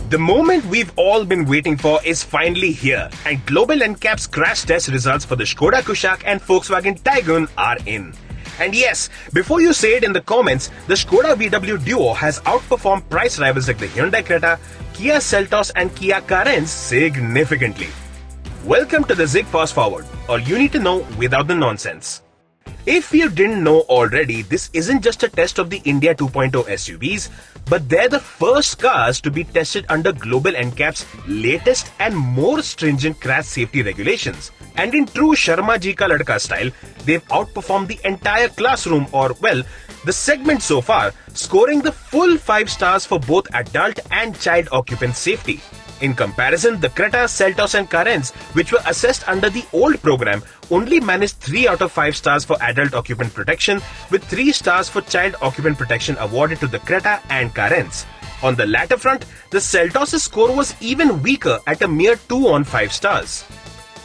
The moment we've all been waiting for is finally here, and Global NCAP's crash test results for the Skoda Kushaq and Volkswagen Taigun are in. And yes, before you say it in the comments, the Skoda-VW duo has outperformed price rivals like the Hyundai Creta, Kia Seltos and Kia Carens significantly. Welcome to the Zig Fast Forward, all you need to know without the nonsense. If you didn't know already, this isn't just a test of the India 2.0 SUVs, but they're the first cars to be tested under Global NCAP's latest and more stringent crash safety regulations. And in true Sharma Ji Ka Ladka style, they've outperformed the entire classroom or, well, the segment so far, scoring the full 5 stars for both adult and child occupant safety. In comparison, the Creta, Seltos and Carens, which were assessed under the old program, only managed 3 out of 5 stars for adult occupant protection, with 3 stars for child occupant protection awarded to the Creta and Carens. On the latter front, the Seltos' score was even weaker at a mere 2 on 5 stars.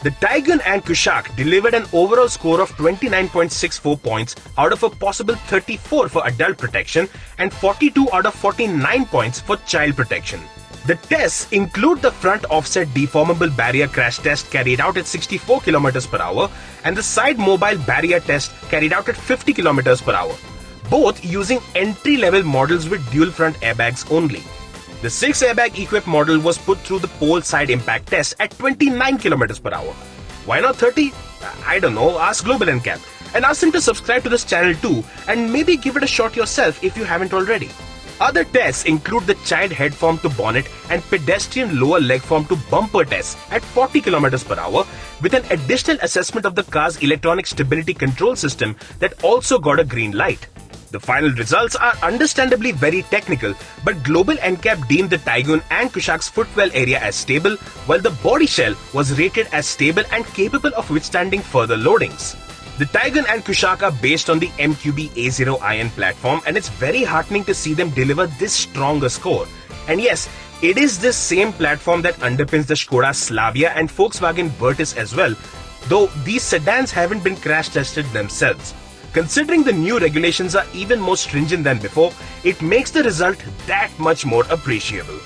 The Taigun and Kushaq delivered an overall score of 29.64 points out of a possible 34 for adult protection and 42 out of 49 points for child protection. The tests include the front offset deformable barrier crash test carried out at 64 km per hour and the side mobile barrier test carried out at 50 km per hour, both using entry-level models with dual front airbags only. The 6 airbag equipped model was put through the pole side impact test at 29 km per hour. Why not 30? I don't know, ask Global NCAP and ask them to subscribe to this channel too and maybe give it a shot yourself if you haven't already. Other tests include the child head form to bonnet and pedestrian lower leg form to bumper tests at 40 km per hour with an additional assessment of the car's electronic stability control system that also got a green light. The final results are understandably very technical, but Global NCAP deemed the Taigun and Kushaq's footwell area as stable, while the body shell was rated as stable and capable of withstanding further loadings. The Taigun and Kushaq are based on the MQB A0-IN platform, and it's very heartening to see them deliver this stronger score. And yes, it is this same platform that underpins the Skoda Slavia and Volkswagen Virtus as well, though these sedans haven't been crash tested themselves. Considering the new regulations are even more stringent than before, it makes the result that much more appreciable.